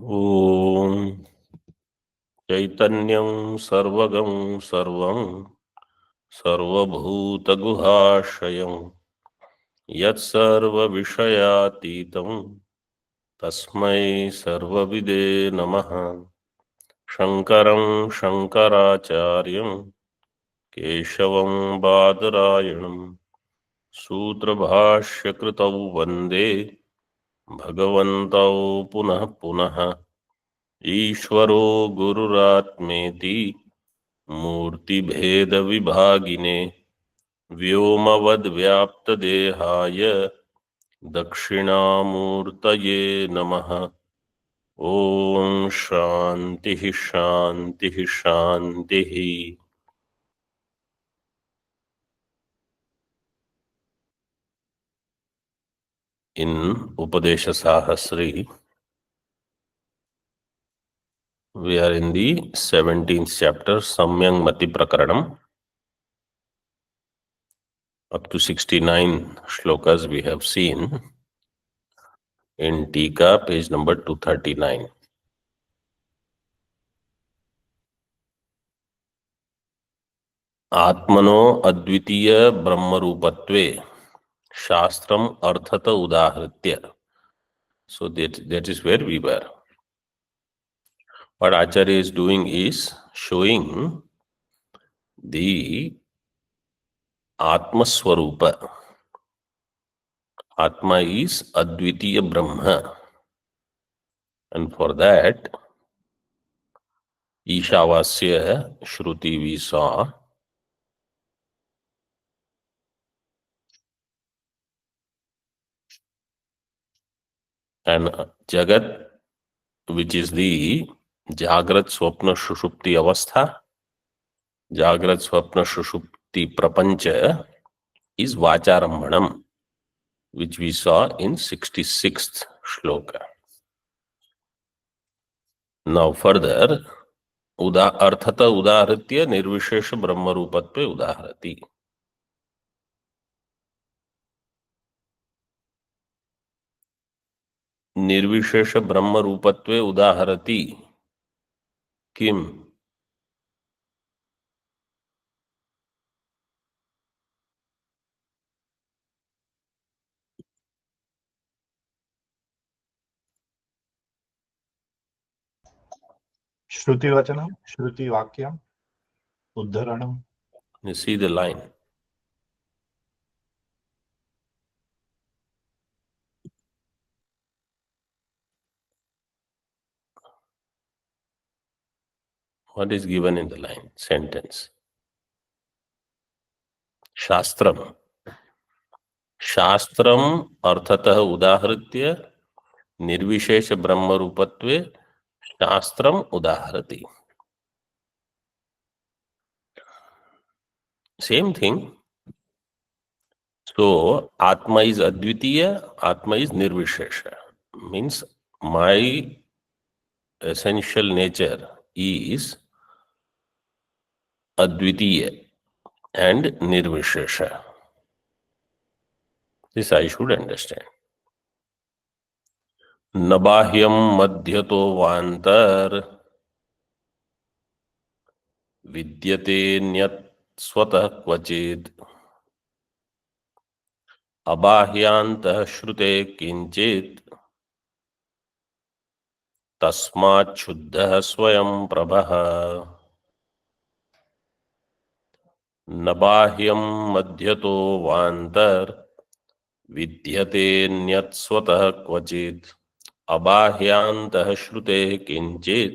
ओम चैतन्यं सर्वगं सर्वं सर्वभूतगुहाशयं यत्सर्वविषयातीतं तस्मै सर्वविदे नमः। शङ्करं शङ्कराचार्यं केशवं बादरायणं सूत्रभाष्यकृतौ वन्दे भगवन्तौ पुनः पुनः। ईश्वरो गुरुरात्मेति मूर्तिभेदविभागिने व्योमवद्व्याप्तदेहाय दक्षिणामूर्तये नमः। ओम शांति शांति शांति। इन उपदेश Sahasri we are in the 17th chapter Samyang Mati Prakaranam. Up to 69 shlokas we have seen in Tika, page number 239. आत्मनो अद्वितीय ब्रह्मरूपत्वे शास्त्रम अर्थत उदाहृत्य. So that is where we were. What Acharya is doing is showing the Atma Swarupa. Atma is Advitiya Brahma. And for that, Ishavasya Shruti we saw. And Jagat, which is the Jagrat Swapna Shushupti Avastha, Jagrat Swapna Shushupti Prapancha is Vacharambanam, which we saw in 66th shloka. Now further, अर्थत उदाहृत्य निर्विशेष ब्रह्म रूपत्वे उदाहरति. निर्विशेष ब्रह्म रूपत्वे उदाहरति किम? श्रुतिवचनम श्रुतिवाक्यम उद्धरणम. You see the line. What is given in the line? Sentence. Shastram. Shastram अर्थतः उदाहृत्य निर्विशेष ब्रह्म रूपत्वे शास्त्रम उदाहरति. Same thing. So Atma is Advitiya, Atma is Nirvishesha. Means my essential nature is Advitiya and Nirvishesha. This I should understand. Nabahyam madhyato vantar vidyate nyat swatah kvachit abahyantah shrute kinchit tasmat shuddhah swayam prabhah. Nabahyam madhyato vantar vidyate nyat swatah kvachit अबाह्यांतः श्रुते किंचित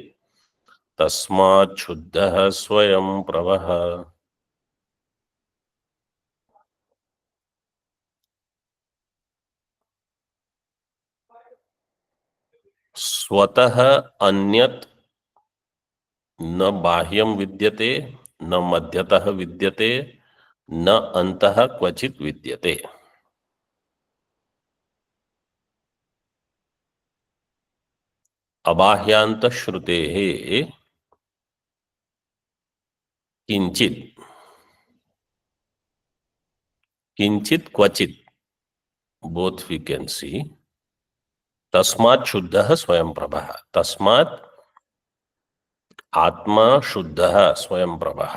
तस्मात् शुद्धः स्वयं प्रभः. स्वतः अन्यत् न बाह्यं विद्यते, न मध्यतः विद्यते, न अन्तः क्वचित् विद्यते. अबाह्यांत श्रुतेः किंचित, किंचित क्वचित, both we can see. तस्मात् शुद्धः स्वयं प्रभः. तस्मात् आत्मा शुद्धः स्वयं प्रभः.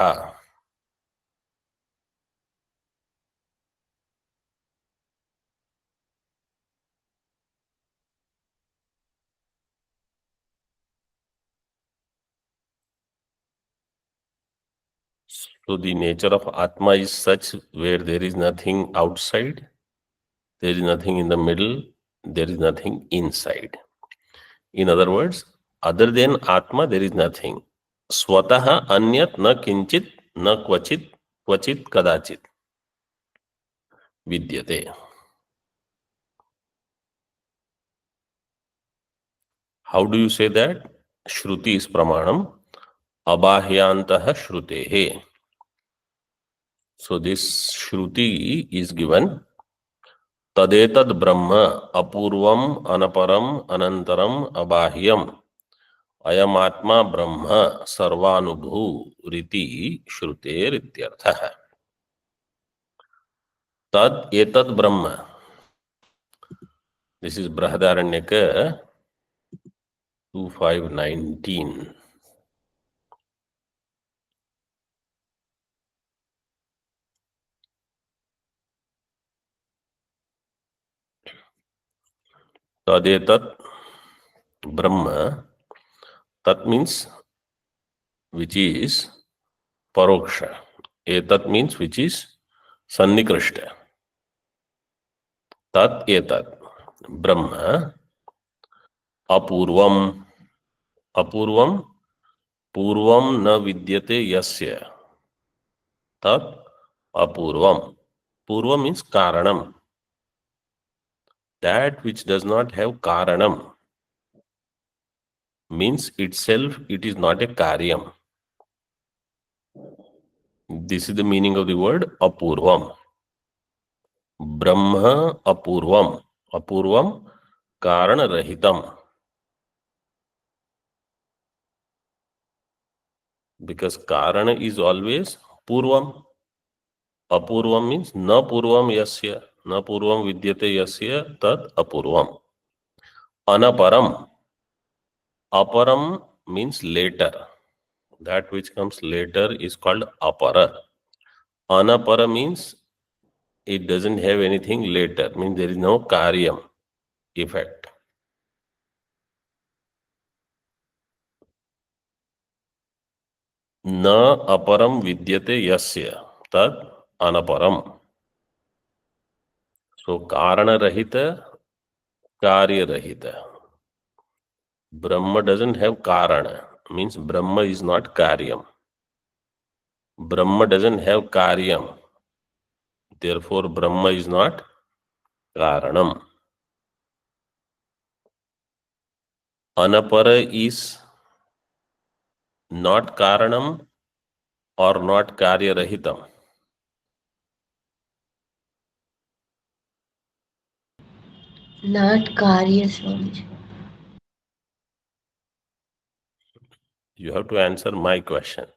So the nature of Atma is such where there is nothing outside, there is nothing in the middle, there is nothing inside. In other words, other than Atma, there is nothing. Swatah anyat na kinchit na kvachit kvachit kadachit vidyate. How do you say that? Shruti is pramanam. Abahyantah shrutehe. So this Shruti is given. Tadetad Brahma apurvam anaparam anantaram abahyam ayamatma Brahma sarvanubhu riti shruter ityarthah. Tad etad Brahma. This is Brahadaranyaka 2519. Tadetat Brahma. Tat means which is Paroksha. Etat means which is Sannikrishta. Tat etat Brahma apurvam. Apurvam पूर्वम न विद्यते यस्य तत् अपूर्वम. Purva means karanam. That which does not have karanam means itself it is not a karyam. This is the meaning of the word apurvam. Brahma apurvam. Apurvam karana rahitam. Because karana is always purvam. Apurvam means na purvam yasya. Na purvam vidyate yasya tat apurvam. Anaparam. Aparam means later. That which comes later is called apara. Anapara means it doesn't have anything later. Means there is no karyam effect. Na aparam vidyate yasya tad anaparam. So karana rahita, karya rahita. Brahma doesn't have karana. Means Brahma is not karyam. Brahma doesn't have karyam. Therefore Brahma is not karanam. Anapara is not karanam or not karya rahitam. Not Karya Swamiji. You have to answer my question.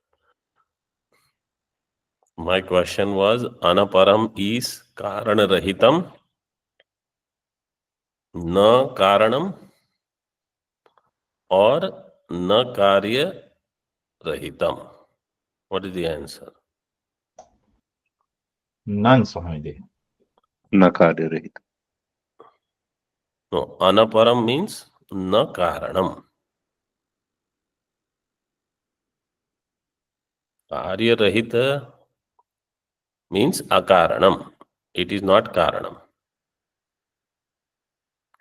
My question was anaparam is karana rahitam, na karanam or na karya rahitam. What is the answer? None, Swamiji. न कार्य रहित. No, anaparam means na karanam. Karya rahita means akaranam. It is not karanam.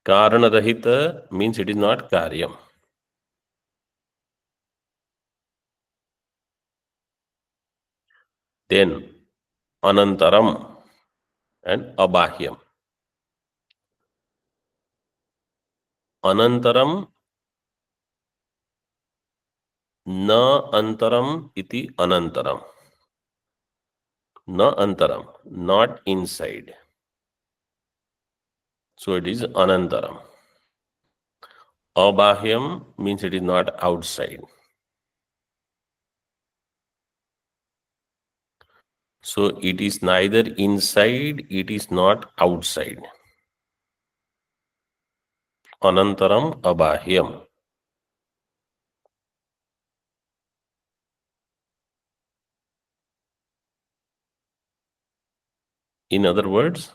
Karana rahita means it is not karyam. Then anantaram and abahyam. Anantaram na antaram iti anantaram. Na antaram, not inside. So it is anantaram. Abahyam means it is not outside. So it is neither inside, it is not outside. अनंतरम अबाह्यम. In other words,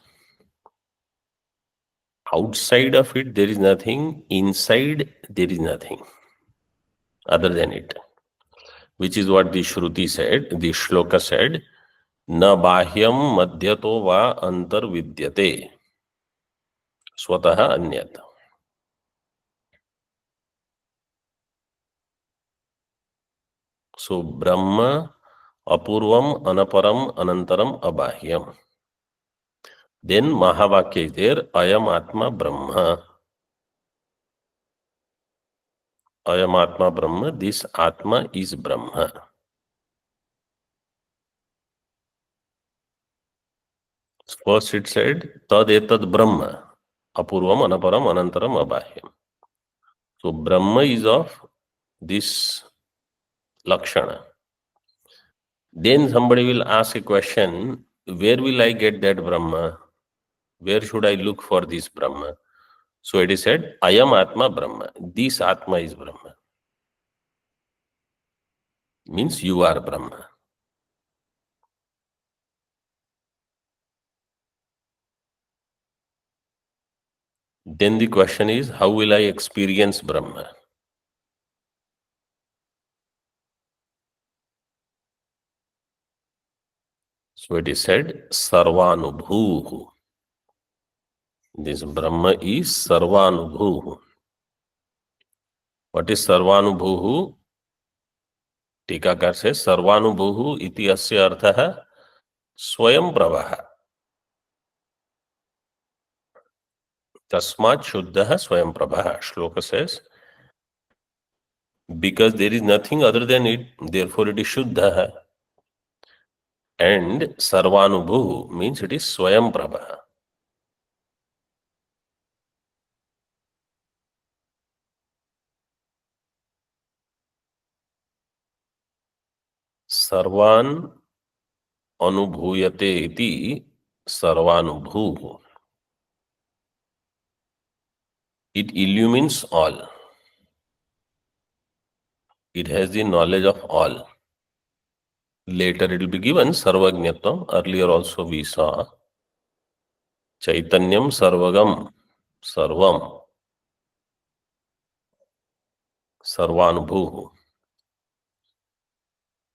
outside of it there is nothing, inside there is nothing other than it, which is what the Shruti said, the Shloka said, न बाह्यम मध्यतो वा अंतर्विद्यते स्वतः अन्यत्. So Brahma apurvam anaparam anantaram abahyam. Then Mahavakya is there, ayam atma Brahma. Ayam atma Brahma, this Atma is Brahma. First it said, tad etad Brahma, apurvam anaparam anantaram abahyam. So Brahma is of this Lakshana. Then somebody will ask a question, where will I get that Brahma? Where should I look for this Brahma? So it is said, Ayam Atma Brahma. This Atma is Brahma. Means you are Brahma. Then the question is, how will I experience Brahma? So it is said, Sarvanubhuhu. This Brahma is Sarvanubhuhu. What is Sarvanubhuhu? Tikakar says, Sarvanubhuhu iti asya arthaha Swayam Pravaha. Tasmat Shuddhaha Swayam Prabha. Shloka says, because there is nothing other than it, therefore it is Shuddhaha. And Sarvanubhu means it is Swayam Prabha. Sarvan Anubhuyate iti Sarvanubhu. It illumines all. It has the knowledge of all. Later it will be given Sarvajñatvam. Earlier also we saw Chaitanyam Sarvagam Sarvam Sarvanubhu.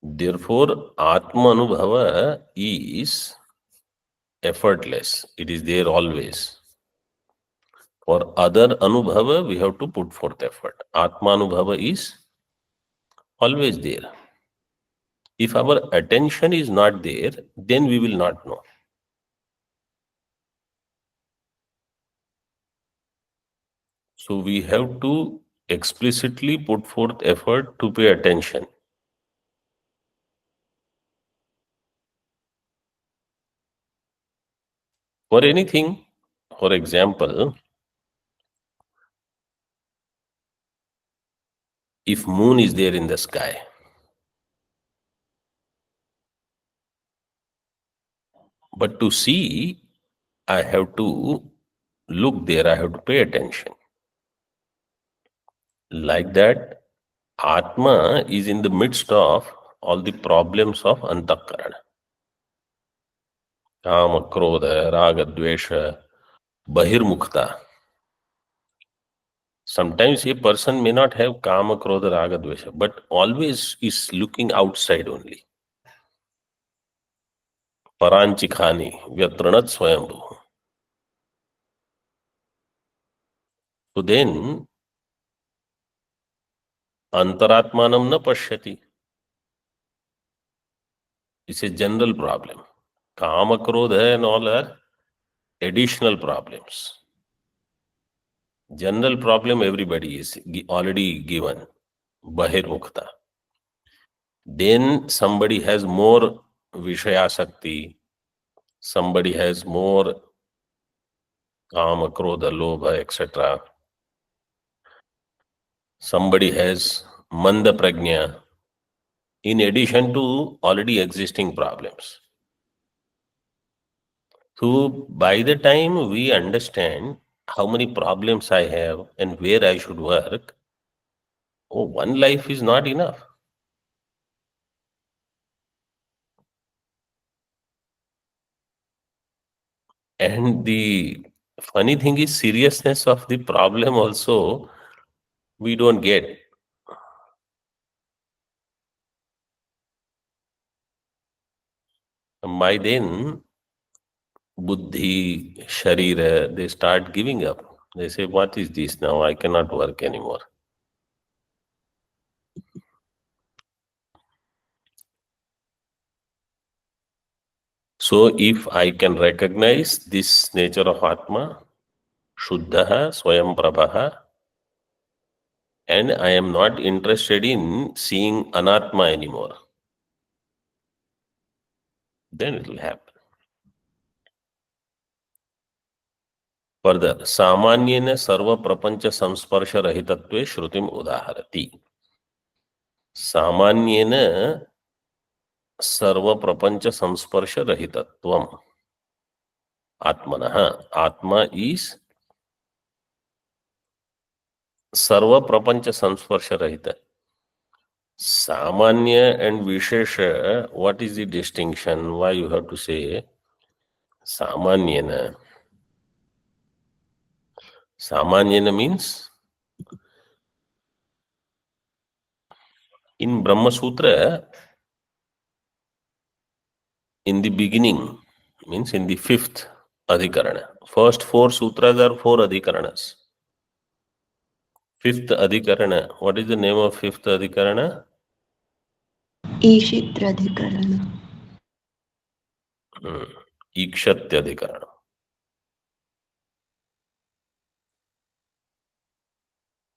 Therefore, Atma Anubhava is effortless. It is there always. For other Anubhava, we have to put forth effort. Atma Anubhava is always there. If our attention is not there, then we will not know. So we have to explicitly put forth effort to pay attention. For anything, for example, if moon is there in the sky, but to see, I have to look there, I have to pay attention. Like that, Atma is in the midst of all the problems of Antakarana. Kama, Krodha, Raga, Dvesha, Bahirmukta. Sometimes a person may not have Kama, Krodha, Raga, Dvesha, but always is looking outside only. Paranchikhani, Vyatranat Swayambhu. So then, Antaratmanam na pashyati. It's a general problem. Kama, Krodha and all are additional problems. General problem everybody is already given. Bahirmukta. Then somebody has more Vishayasakti, somebody has more Kama, Krodha, Lobha, etc. Somebody has Manda Prajna, in addition to already existing problems. So by the time we understand how many problems I have and where I should work. Oh, one life is not enough. And the funny thing is, seriousness of the problem also we don't get. By then, buddhi, sharira, they start giving up. They say, what is this now? I cannot work anymore. So if I can recognize this nature of Atma, Shuddha, Swayam Prabha, and I am not interested in seeing Anatma anymore, then it will happen. Further, Samanyena Sarva Prapancha Samsparsha Rahitatve Shrutim Udaharati. Samanyena Sarva Prapancha Samsparsha Rahitatvam. Atmanaha. Atma is Sarva Prapancha Samsparsha Rahita. Samanya and Vishesha, what is the distinction? Why you have to say Samanyena? Samanyena means in Brahma Sutra, in the beginning, means in the fifth Adhikarana. First four sutras are four Adhikaranas. Fifth Adhikarana, what is the name of fifth Adhikarana? ईशित्radhikarana. Ikshatya Adhikarana.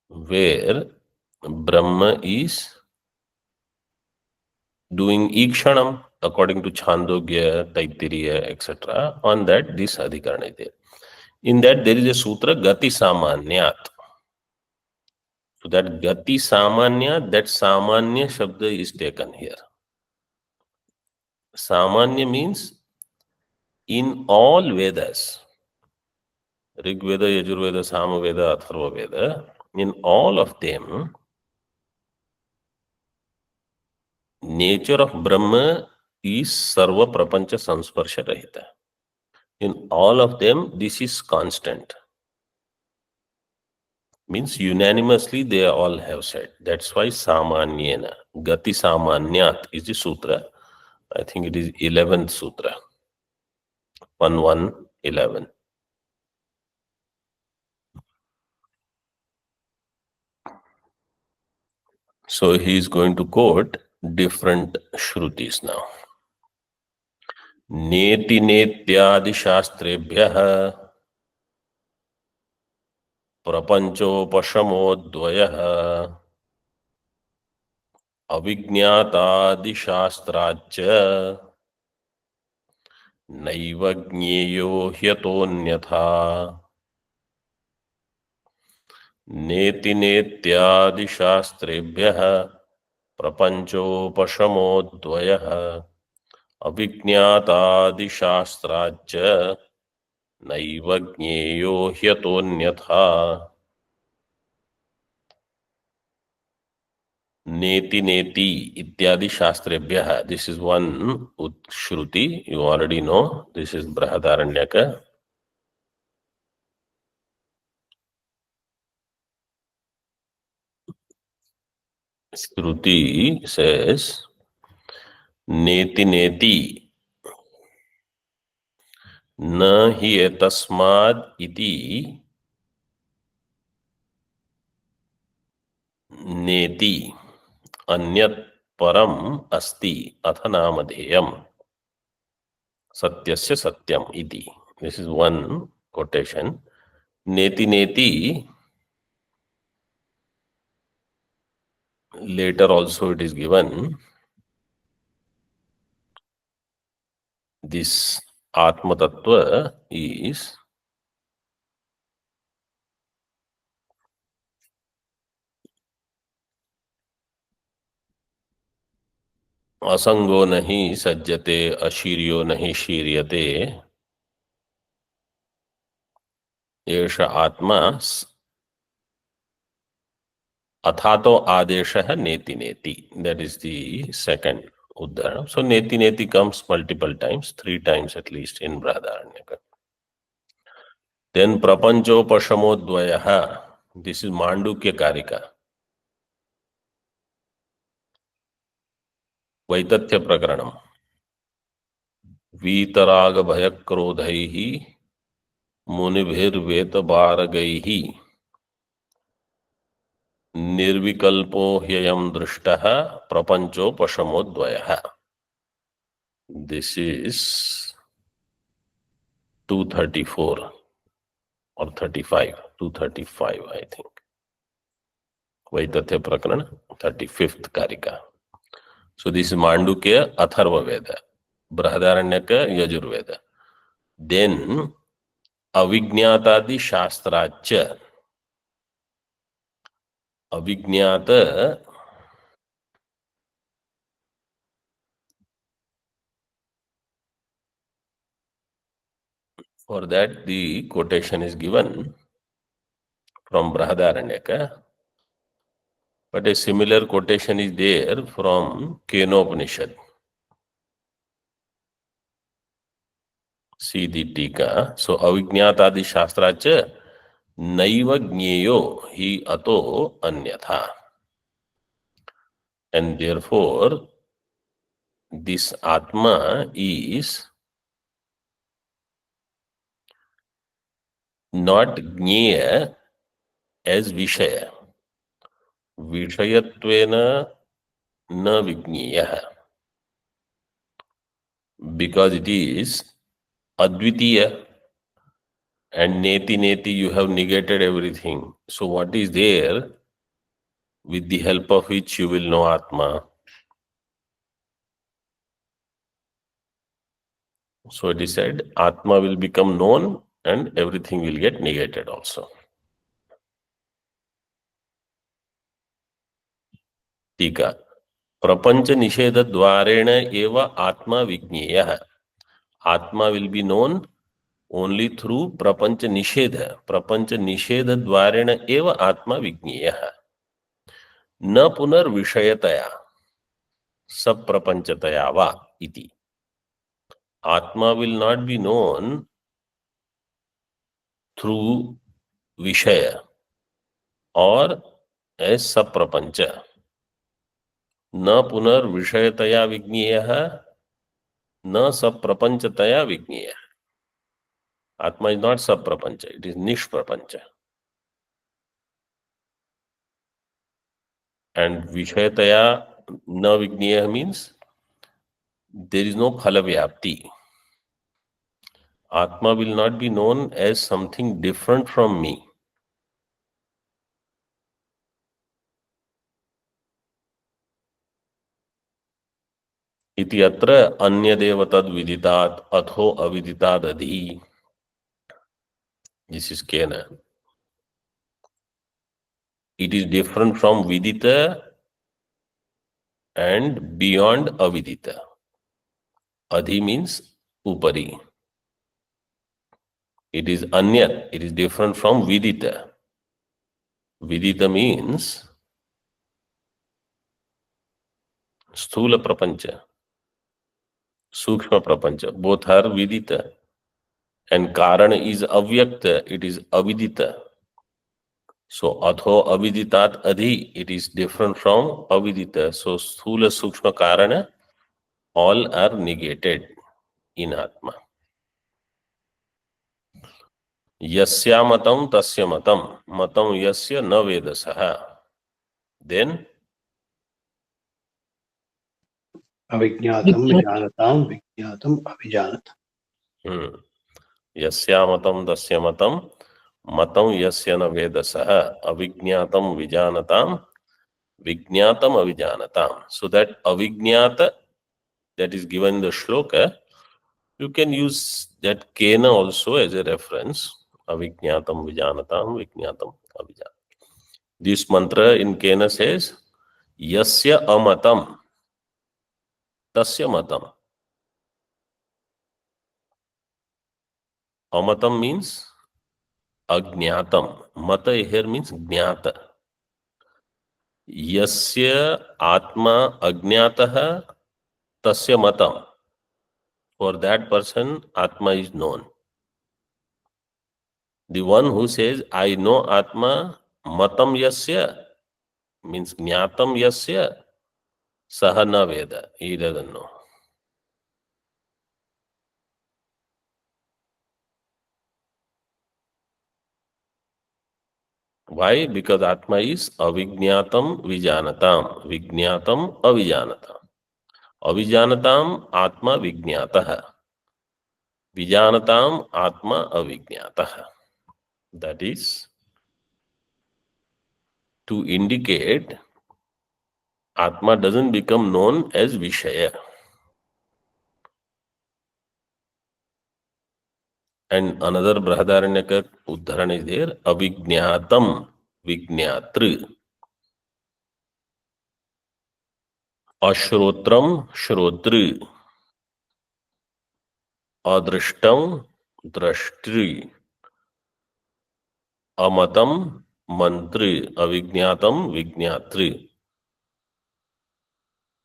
Where Brahma is doing Ikshanam according to Chandogya, Taittiriya, etc. On that, this Adhikarana is there. In that, there is a sutra, Gati Samanyat. So that Gati Samanya, that Samanya Shabda is taken here. Samanya means in all Vedas, Rig Veda, Yajurveda, Samaveda, Atharva Veda, in all of them, nature of Brahma is Sarva Prapancha Samsparsha Rahita. In all of them, this is constant. Means unanimously they all have said. That's why Samanyena, Gati Samanyat is the sutra. I think it is 11th sutra. 1111. So he is going to quote different shrutis now. Neti netyadi shastrebhyah prapanchopashamodvayah avijñātādi shastrācca naiva jñeyo hyatonyatha. नेति नेत्यादि शास्त्रेभ्यः प्रपंचोपशमोद्वयः अविज्ञातादि शास्त्राच्च नैव ज्ञेयो ह्यतोऽन्यथा. नेति नेति इत्यादि शास्त्रेभ्यः. This is one Shruti. You already know. This is Brihadaranyaka. Shruti says, Neti neti न हि एतस्माद् इति नेति अन्यत् परम् अस्ति अथ नामधेयम् सत्यस्य सत्यम् इति. This is one quotation. Neti neti, later also it is given, this Atma Tattva is असंगो नहीं सज्जते अशीर्यो नहीं शीर्यते एष आत्मा अथा तो आदेश है नेति नेति. That is the second uddhara. So neti neti comes multiple times, 3 times at least in Brahadaranyaka. Then prapanchopashamodvayah. This is Mandukya Karika. Vaitatya Prakaranam. वीतराग भय क्रोधैहि मुनिभिर्वेत बारगैहि निर्विकल्पो ह्ययं दृष्टः प्रपंचोपशमोद्वयः. This is 234 or 35, 235 I think. Vaitatya Prakaran, 35th Karika. So this is Mandukya Atharva Veda, Brahadaranyaka Yajurveda. Then Avijñātādi Shastrācha. Avijñāta, for that the quotation is given from Brahadaranyaka, but a similar quotation is there from Kenopanishad. See the Tika. So Avijñātādi Shastrācha Naiva Jñeyo hi ato anyatha. And therefore, this Atma is not Jñeya as Vishaya. Vishayatvena na Vijñeya. Because it is Advitiya. And neti neti, you have negated everything. So what is there with the help of which you will know Atma? So it is said, Atma will become known and everything will get negated also. Tika. Prapancha nisheda dvarena eva Atma Vijñeya. Atma will be known only through Prapancha nisheda. Prapancha nisheda dvarena eva Atma Vijñeya. Na punar vishayataya. Sab prapanchataya va iti. Atma will not be known through Vishaya or as Saprapancha. Na punar Vishayataya Vijñeya, na Saprapanchataya Vijñeya. Atma is not Saprapancha, it is Nishprapancha. And Vishayataya na Vijñeya means there is no Phalavyapti. Atma will not be known as something different from me. Iti atra anyadeva tad viditat atho aviditat adhi. This is Kena. It is different from Vidita and beyond Avidita. Adhi means Upari. It is Anyat. It is different from Vidita. Vidita means Sthula Prapancha, Sukshma Prapancha. Both are Vidita. And Karana is Avyakta. It is Avidita. So Atho Aviditat Adhi. It is different from Avidita. So Sthula Sukshma Karana, all are negated in Atma. Yasya matam tasya matam. Matam yasya na vedasaha. Then अविज्ञातं विजानतां विज्ञातम् अभिजानताम्. Yasya matam tasya matam. Matam yasya na vedasaha. Avijñātam vijanatam. Vijñātam avijanatam. So that avijñāta that is given in the shloka, you can use that kena also as a reference. Avijñātam vijanatam. Vijñātam avijanatam. This mantra in kena says, Yasya amatam. Tasya matam. Amatam means अज्ञातम. Mata here means ज्ञात. यस्य आत्मा अज्ञातः तस्य मतं. For that person, Atma is known. The one who says, I know Atma, matam yasya, means jnatam yasya, saha na veda. He doesn't know. Why? Because Atma is avijnatam vijanatam. Vijnatam avijanatam. Avijanatam Atma vijnatah. Vijanatam Atma avijnatah. That is to indicate Atma doesn't become known as Vishaya. And another Brahadaranyaka Uddharan is there, Avijnatam Vijnatri. Ashrotram Shrotri. Adrishtam Drashtri. Amatam Mantri. Avijnatam Vijnatri.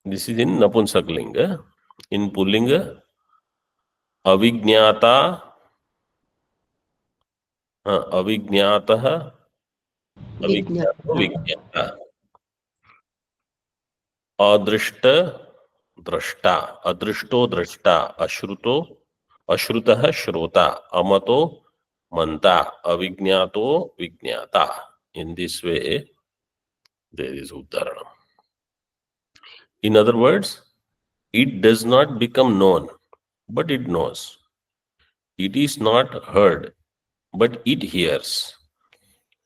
This is in Napunsaklinga. In Pullinga, Avijnata, Avijnatah, Avijnata, Vijnata. Adrishta Drashta. Adrishto Drashta. Ashruto Ashrutah Shrota. Amato Manta. Avijnato Vijnata. In this way, there is Uddharanam. In other words, it does not become known, but it knows. It is not heard, but it hears.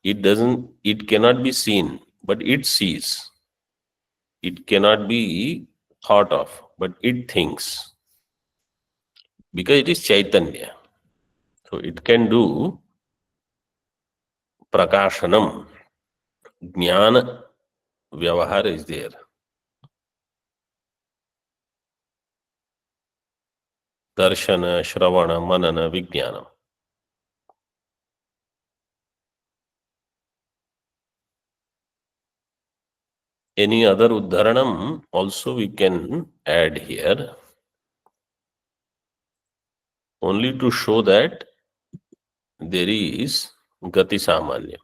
It cannot be seen, but it sees. It cannot be thought of, but it thinks. Because it is Chaitanya. So it can do prakashanam. Jnana vyavahar is there. Darshana, Shravana, Manana, Vijnanam. Any other Uddharanam also we can add here, only to show that there is Gati Samanya.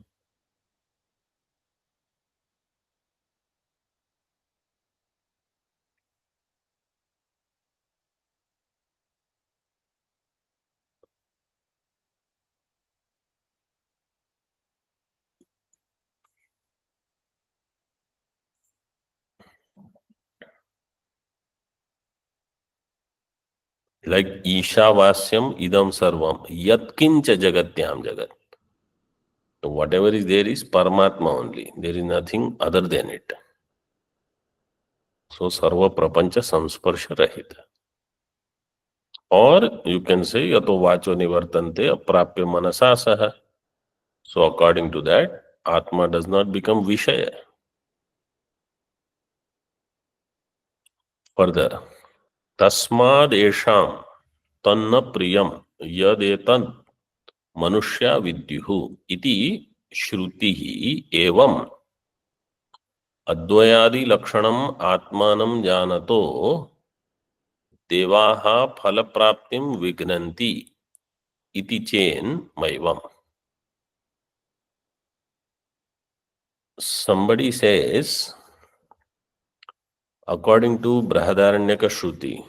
Like Ishavasyam idam sarvam, yatkincha jagatyam jagat. So whatever is there is Paramatma only. There is nothing other than it. So sarva prapancha samsparsha rahita. Or you can say yato vacho nivartante aprapya manasa saha. So according to that, Atma does not become Vishaya. Further, Tasmad esham tanna priyam yadetan manushya vidyuhu iti shrutihi evam advayadi lakshanam atmanam janato devaha phalapraptim vignanti iti chen maivam. Somebody says, according to Brahadaranyaka Shruti,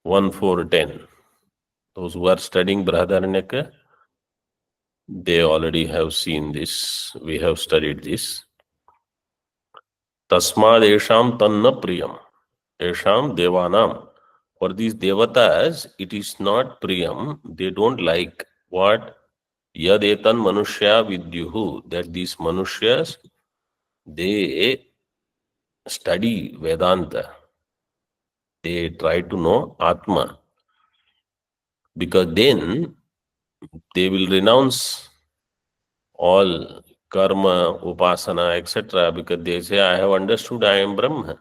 1:4-10, those who are studying Brahadaranyaka, they already have seen this. We have studied this. Tasmad esham tanna priyam. Esham devanam. For these devatas, it is not priyam. They don't like what? Yadetan manushya vidyuhu. That these manushyas, they study Vedanta. They try to know Atma. Because then they will renounce all karma, upasana, etc. Because they say, I have understood I am Brahma.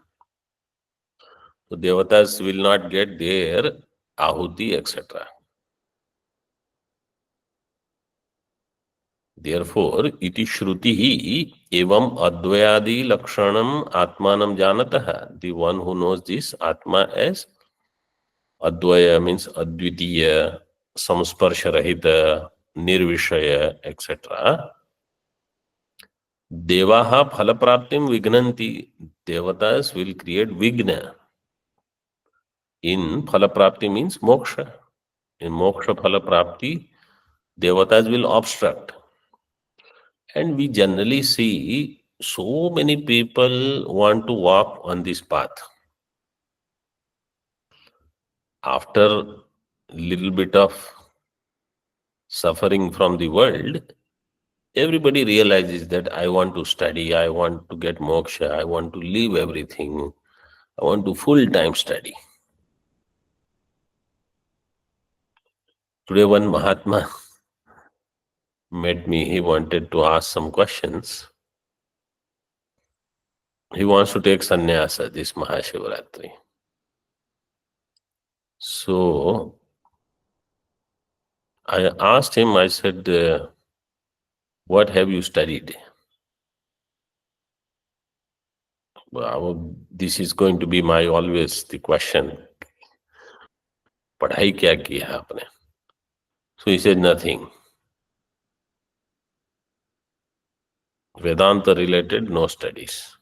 So devatas will not get their ahuti, etc. Therefore, iti shrutihi evam advayadi lakshanam atmanam janatah. The one who knows this Atma as Advaya means Advitiya, Samsparsha Rahita, Nirvishaya, etc. Devaha phalapraptim vignanti. Devatas will create vigna. In phalaprapti means moksha. In moksha phalaprapti, devatas will obstruct. And we generally see so many people want to walk on this path. After little bit of suffering from the world, everybody realizes that I want to study, I want to get moksha, I want to leave everything, I want to full-time study. Today one Mahatma met me, he wanted to ask some questions. He wants to take sannyasa this Mahashivaratri. So I asked him, I said, what have you studied? This is going to be my always the question. पढ़ाई क्या किया आपने? So he said nothing. Vedanta related, no studies.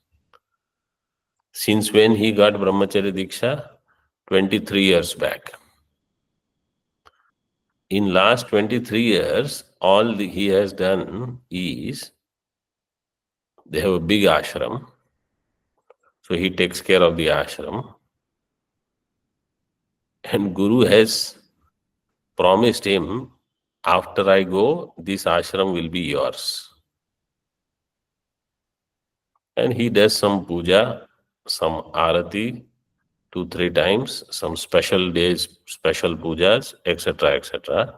Since when he got Brahmacharya Diksha? 23 years back. In last 23 years, all he has done is, they have a big ashram. So he takes care of the ashram. And Guru has promised him, after I go, this ashram will be yours. And he does some puja, some arati, 2-3 times, some special days, special pujas, etc., etc.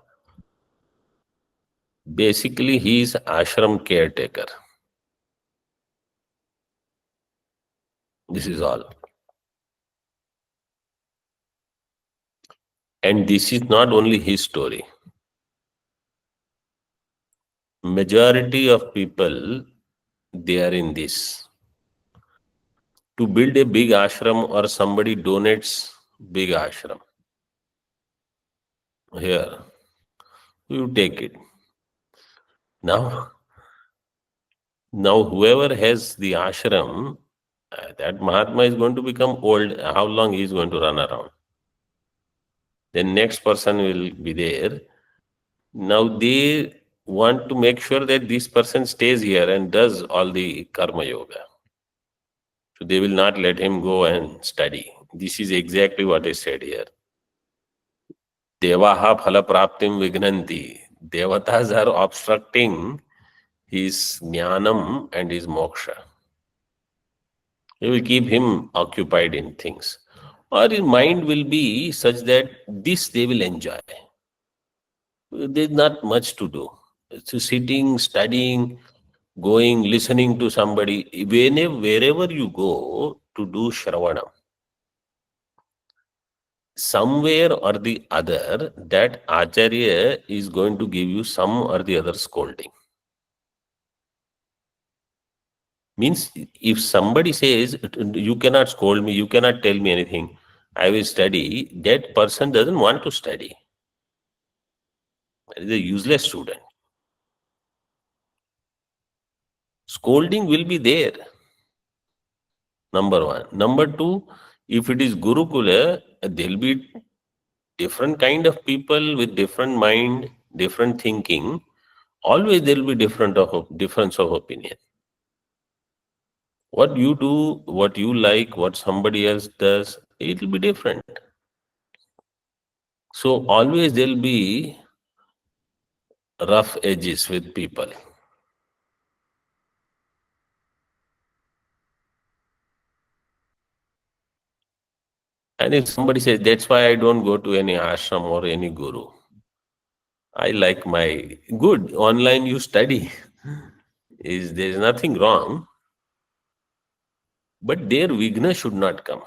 Basically, he is ashram caretaker. This is all. And this is not only his story. Majority of people, they are in this. To build a big ashram or somebody donates big ashram. Here, you take it. Now whoever has the ashram, that Mahatma is going to become old. How long he is going to run around? Then next person will be there. Now they want to make sure that this person stays here and does all the karma yoga. So they will not let him go and study. This is exactly what is said here. Devaha phala praptim vignanti. Devatas are obstructing his jnanam and his moksha. He will keep him occupied in things. Or his mind will be such that this they will enjoy. There's not much to do. So sitting, studying, going, listening to somebody, wherever you go to do Shravanam, somewhere or the other, that Acharya is going to give you some or the other scolding. Means if somebody says, you cannot scold me, you cannot tell me anything, I will study, that person doesn't want to study. That is a useless student. Scolding will be there. Number one. Number two, if it is Gurukula, there will be different kind of people with different mind, different thinking. Always there will be difference of opinion. What you do, what you like, what somebody else does, it will be different. So always there will be rough edges with people. And if somebody says, that's why I don't go to any ashram or any guru. I like my good. Online you study. There is nothing wrong. But their vigna should not come.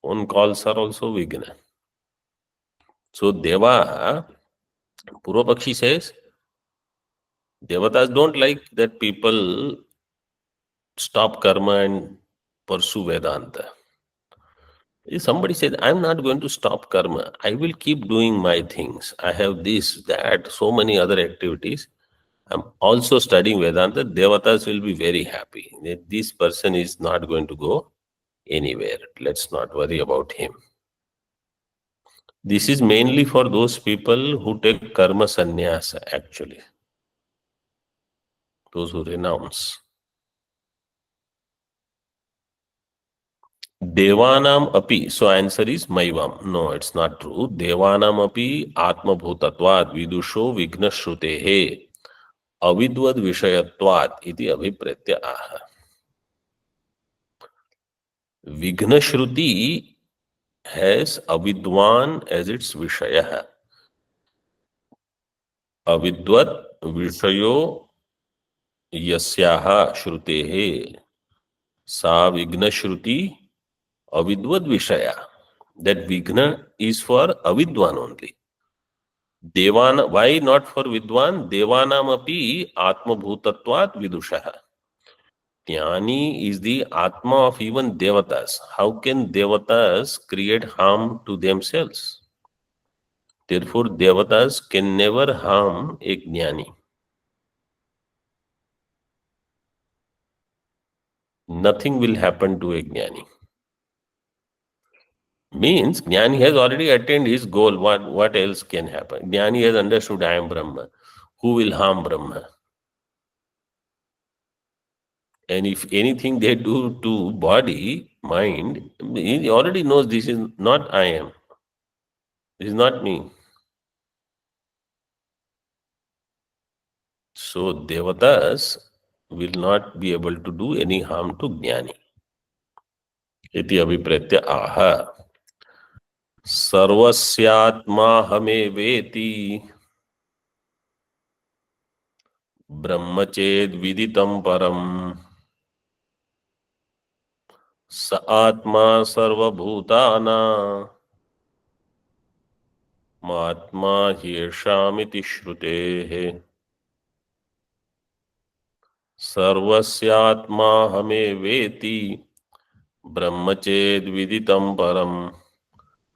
phone calls are also Vigna. So Deva, Purvapakshi says, Devatas don't like that people stop karma and pursue Vedanta. If somebody says, I'm not going to stop karma, I will keep doing my things. I have this, that, so many other activities. I'm also studying Vedanta. Devatas will be very happy that this person is not going to go anywhere. Let's not worry about him. This is mainly for those people who take karma sannyasa, actually. Those who renounce. Devanam api. So answer is Maivam. No, it's not true. Devanam api atma bhutatvad vidusho vigna shrutehe avidvad vishayatvad iti abhipretya aha. Vigna shruti has avidwan as its vishaya. Avidvat vishayo yasyaha shrutehe sa vigna shruti avidvad vishaya. That vigna is for avidwan only. Devan, why not for vidwan? Devanam api atma bhutatvat vidushaha. Jnani is the atma of even devatas. How can devatas create harm to themselves? Therefore, devatas can never harm a jnani. Nothing will happen to a jnani. Means jnani has already attained his goal. What else can happen? Jnani has understood I am Brahma. Who will harm Brahma? And if anything they do to body, mind, he already knows this is not I am. This is not me. So devatas will not be able to do any harm to jnani. Iti abhipretya aha. Sarvasyatma hame veti brahmached viditam param sa atma sarvabhutana matma hyeshamiti shrutehe. Sarvasyatma hame veti brahmached viditam param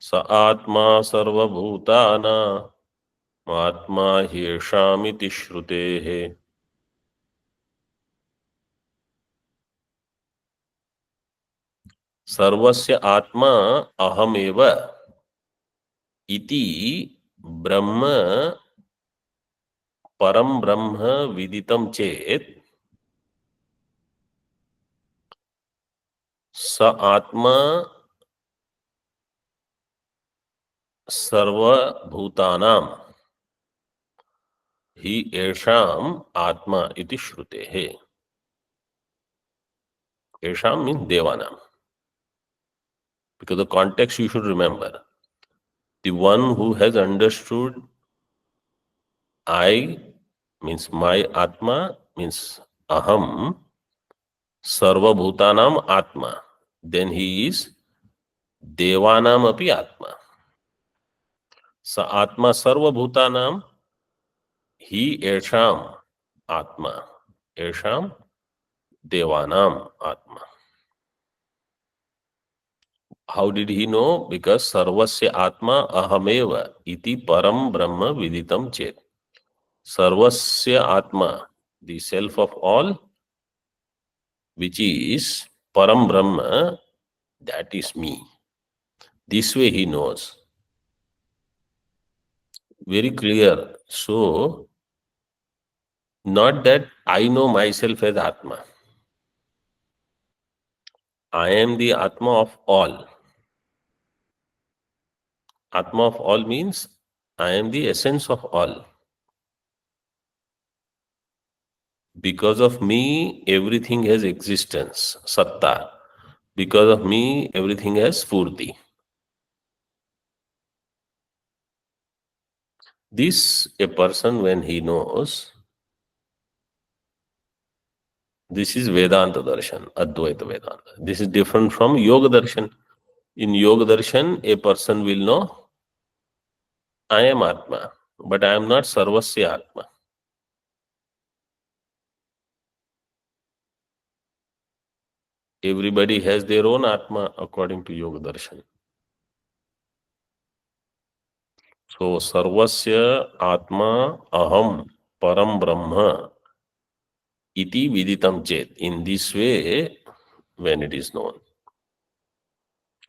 sa atma sarvabhutana matma hyeshamiti shrutehe. सर्वस्य आत्मा अहमेव इति ब्रह्म परम ब्रह्म विदितम चेत स आत्मा सर्वभूतानां हि येषाम् आत्मा इति श्रुतेः. येषाम् means devanam. Because the context you should remember. The one who has understood I means my Atma means Aham Sarvabhutanam Atma. Then he is Devanam api Atma. Sa Atma Sarvabhutanam He Esham Atma. Esham Devanam Atma. How did he know? Because Sarvasya Atma Ahameva iti Param Brahma Viditam Chet. Sarvasya Atma, the self of all, which is Param Brahma, that is me. This way he knows. Very clear. So, not that I know myself as Atma. I am the Atma of all. Atma of all means I am the essence of all. Because of me, everything has existence, satta. Because of me, everything has spurti. This, a person when he knows, this is Vedanta Darshan, Advaita Vedanta. This is different from Yoga Darshan. In Yoga Darshan, a person will know, I am Atma, but I am not Sarvasya Atma. Everybody has their own Atma according to Yoga Darshan. So, Sarvasya Atma Aham Param Brahma iti viditam chet. In this way, when it is known.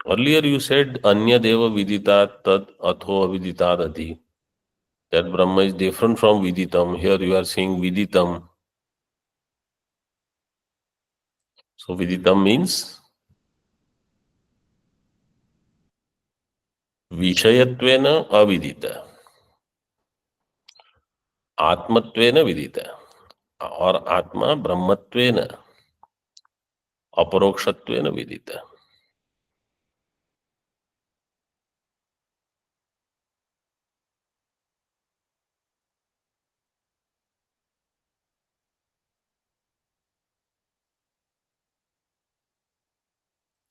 Earlier you said Anya Deva Viditat Tad Atho Aviditat Adi. That Brahma is different from Viditam. Here you are saying Viditam. So Viditam means Vishayatvena Avidita. Atmatvena Vidita. Or Atma Brahmatvena Aparokshatvena Vidita.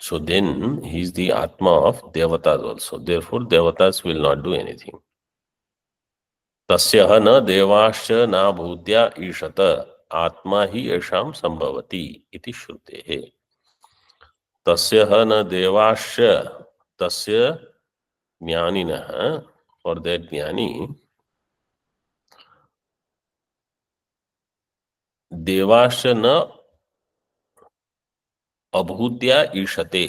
So then he is the Atma of Devatas also. Therefore Devatas will not do anything. तस्यः न देवाश्च न भूत्या ईशत आत्मा ही येषां संभवति इति श्रुतेः. तस्यः न देवाश्च तस्य ज्ञानिनः for that ज्ञानी देवाश्च न अभूत्या ईशते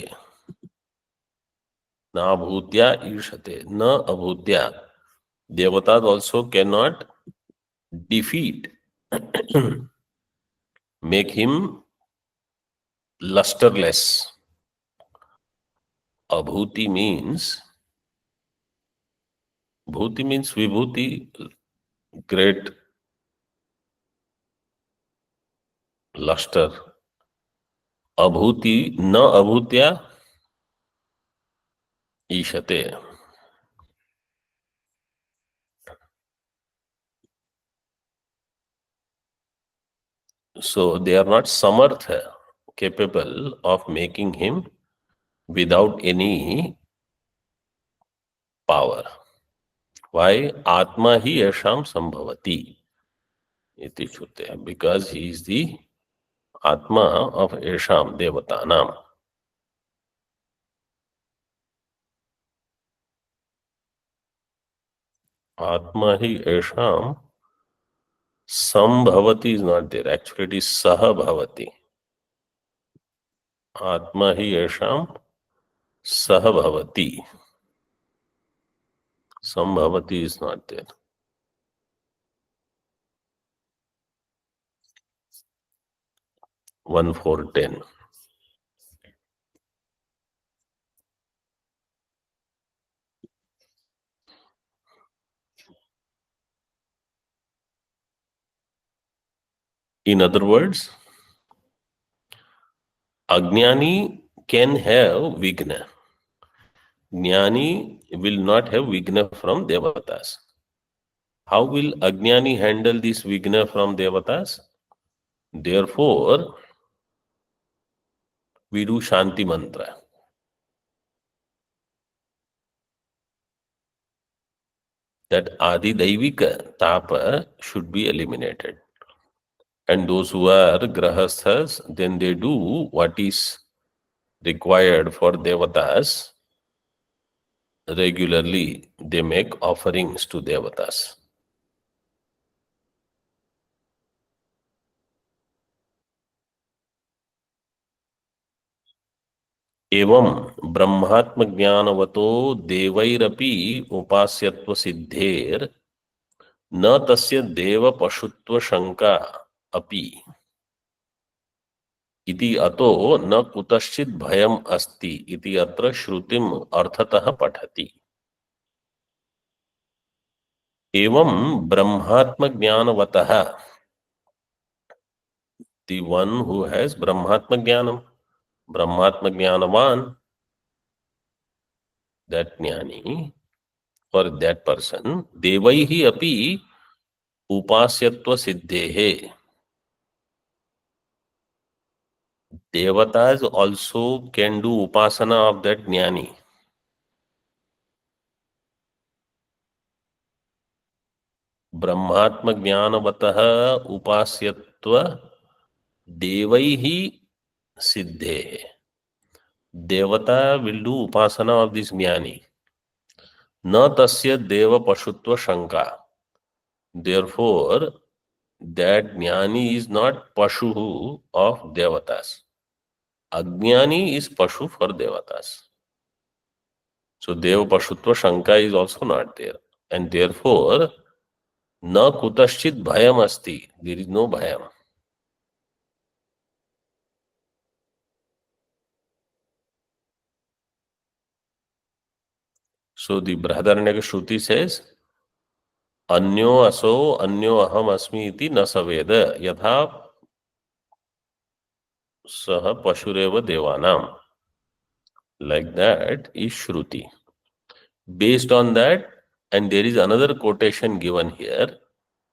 न भूत्या ईशते न अभूत्या. Devatas also cannot defeat make him lusterless. Abhuti means vibhuti, great luster. Abhuti na abhutya ishate. So they are not samartha, capable of making him without any power. Why? Atma hi yasham sambhavati iti shruteya. Because he is the Atma of yasham devatanam. Atma hi yasham sambhavati is not there. Actually it is saha bhavati. Atma hi yasham saha bhavati. Sambhavati is not there. 1:4:10. In other words, Ajnani can have Vigna. Jnani will not have Vigna from Devatas. How will Ajnani handle this Vigna from Devatas? Therefore, we do Shanti Mantra. That Adi Daivika Tapa should be eliminated. And those who are Grahasthas, then they do what is required for Devatas. Regularly, they make offerings to Devatas. एवं ब्रह्मात्म ज्ञानवतो देवैरपि उपास्यत्व सिद्धेर न तस्य देव पशुत्व शंका अपि इति अतो न कुतश्चित् भयम् अस्ति इति अत्र श्रुतिम् अर्थतः पठति. एवं ब्रह्मात्म ज्ञानवतः, the one who has brahmatma jnanam, brahmatma jnanavan, that jnani, for that person, devaihi api upasyatva siddhehe. Devatas also can do upasana of that jnani. ब्रह्मात्म ज्ञानवतः उपास्यत्व देवैः सिद्धेः. Devata will do upasana of this jnani. Na tasya deva pashutva shanka. Therefore, that jnani is not pashu of devatas. Ajnani is pashu for devatas. So deva pashutva shanka is also not there. And therefore, na kutaschit bhayam asti. There is no bhayam. So the Brihadaranyaka Shruti says, अन्यो असो अन्यो अहम अस्मि इति न सवेद यथा सह पशुरेव देवानाम. Like that is Shruti. Based on that, and there is another quotation given here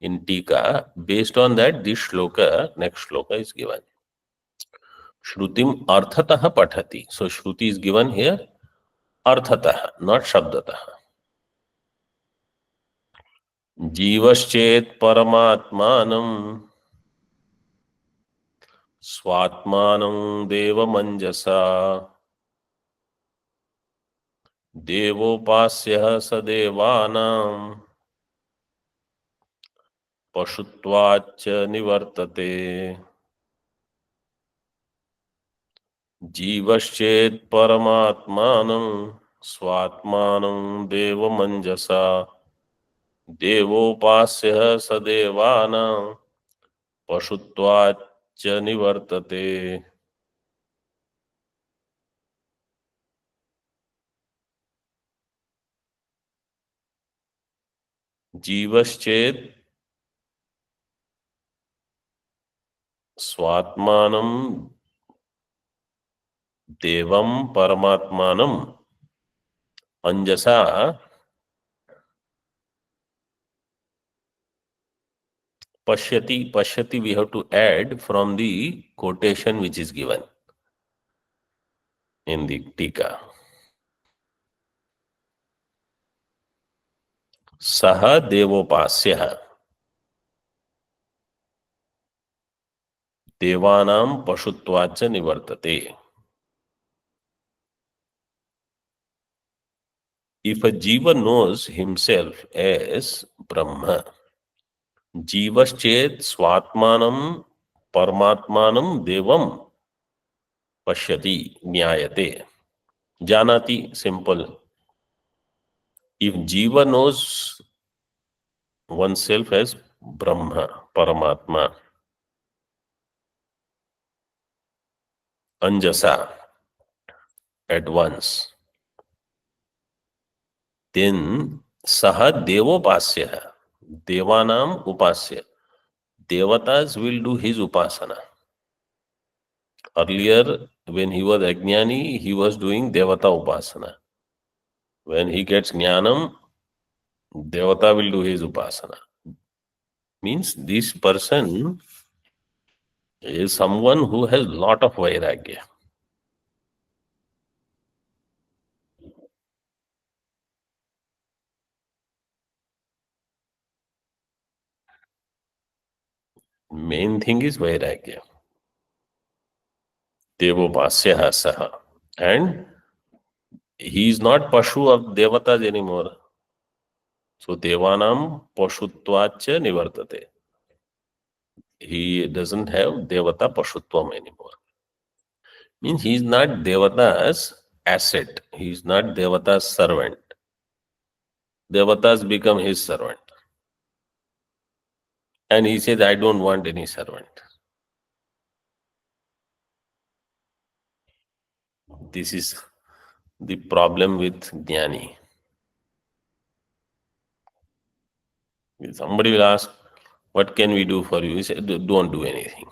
in Tika. Based on that, this shloka, next shloka is given. Shrutim arthatah pathati. So Shruti is given here arthatah, not shabdatah. जीवश्चेत् परमात्मानं स्वात्मानं देवमञ्जसा देवोपास्यः स देवानां पशुत्वाच्च निवर्तते. जीवश्चेत् परमात्मानं स्वात्मानं देवमञ्जसा देवोपास्यः स देवानां पशुत्वाच्च निवर्तते. जीवश्चेत् स्वात्मानं देवं परमात्मानं अंजसा pashyati. Pashyati we have to add from the quotation which is given in the Tika. Saha devopasyah devanam pashutvacha nivartate. If a jiva knows himself as Brahma, जीवश्चेत् स्वात्मानं परमात्मानं देवं पश्यति ज्ञायते. जानाति, simple. If jiva knows oneself as Brahma, Paramatma, anjasa, at once, then saha devopasya, devanam upasya. Devatas will do his upasana. Earlier, when he was Ajnani, he was doing Devata upasana. When he gets Jnanam, Devata will do his upasana. Means this person is someone who has lot of Vairagya. Main thing is Vairagya. Devopasya saha. And he is not Pashu of Devatas anymore. So Devanam Pashutvacha Nivartate. He doesn't have Devata Pashutvam anymore. Means he is not Devata's asset. He is not Devata's servant. Devatas become his servant. And he says, I don't want any servant. This is the problem with Jnani. Somebody will ask, what can we do for you? He said, don't do anything.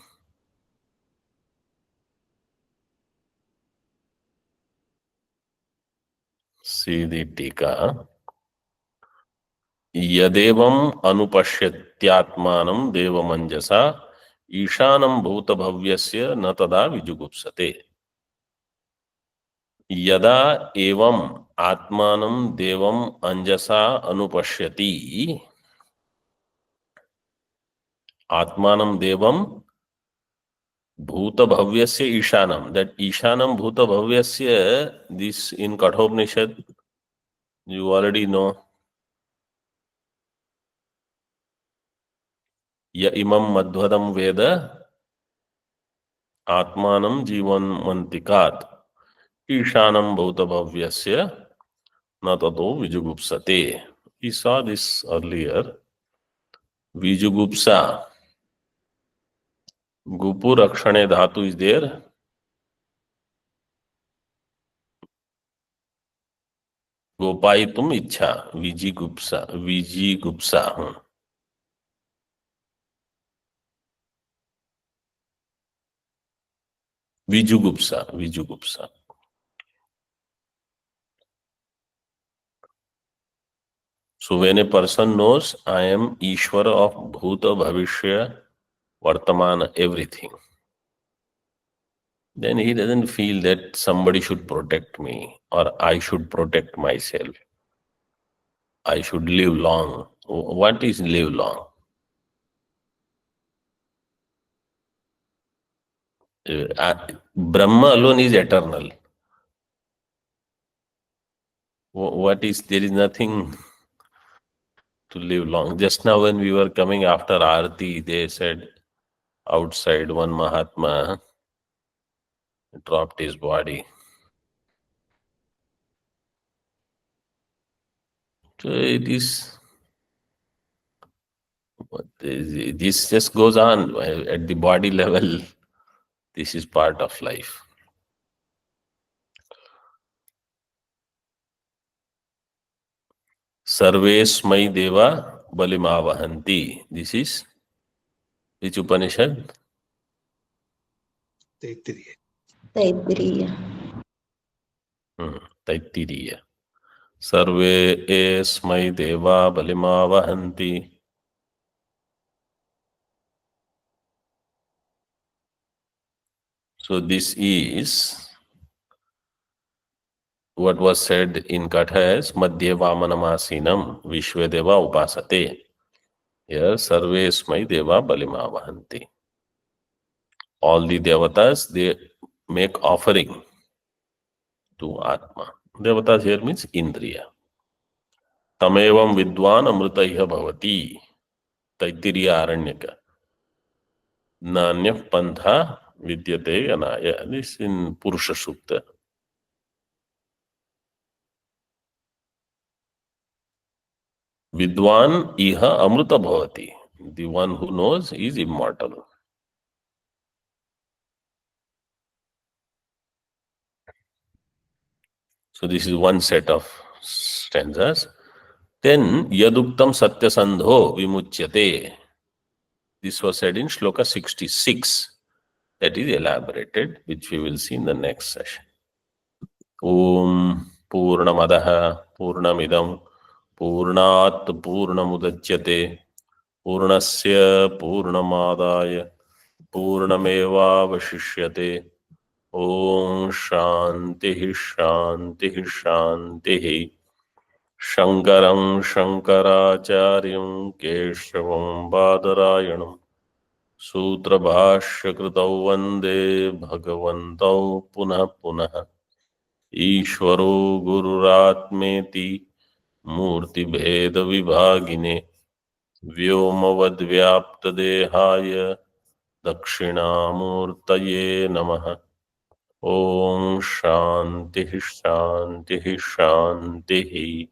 See the Tika. Yadevam anupashyatyaatmanam devamanjasa ईशानम भूत भव्यस्य न तदा विजुगुप्सते. यदा एवं आत्मानं देवम अंजसा अनुपश्यति. आत्मानं देवं भूतभव्यस्य ईशानम, that ईशानम भूतभव्यस्य, this in Kathopanishad you already know. य इमं मध्वदं वेद आत्मानं जीवन्मन्तिकात् ईशानं भूतभव्यस्य न ततो विजुगुप्सते. We saw this earlier. Vijugupsa. Gupu rakshane dhatu is there. गोपायितुम इच्छा, विजिगुप्सा, विजिगुप्सा. विजुगुप्सा, विजुगुप्सा. So when a person knows I am Ishvara of Bhuta, Bhavishya, Vartamana, everything, then he doesn't feel that somebody should protect me or I should protect myself. I should live long. What is live long? Brahma alone is eternal. What is, there is nothing to live long. Just now when we were coming after Aarti, they said outside one Mahatma dropped his body. So it is, this just goes on at the body level. This is part of life. Sarvesmai Deva Balimavahanti. This is which Upanishad? Taittiriya. Taittiriya. Sarvesmai Deva Balimavahanti. So this is what was said in Katha as Madhya Vamanamasinam Vishwadeva Upasate. Here Sarvesmai Deva Balimavahanti. All the devatas, they make offering to Atma. Devatas here means Indriya. Tamevam Vidwan Amritaiha Bhavati. Taittiriya Aranyaka. Nanya Pantha Vidyate Anaya. This in Purusha Sukta. Vidwan Iha Amruta Bhavati. The one who knows is immortal. So this is one set of stanzas. Then Yaduktam Satyasandho Vimuchyate. This was said in Shloka 66. That is elaborated, which we will see in the next session. Om Purnamadaha Purnamidam Purnat Purnamudachyate Purnasya Purnamadaya Purnameva Vashishyate. Om Shanti Shanti Shanti. Shankaram Shankaracharyam Keshavam Badarayanam Sutra Bhashya Kritau Vande Bhagavantau Punah Punah Ishvaro Gururatmeti Murti Bheda Vibhagine Vyomavad Vyapta Dehaya Dakshinamurtaye Namaha. Om Shanti Shanti Shanti.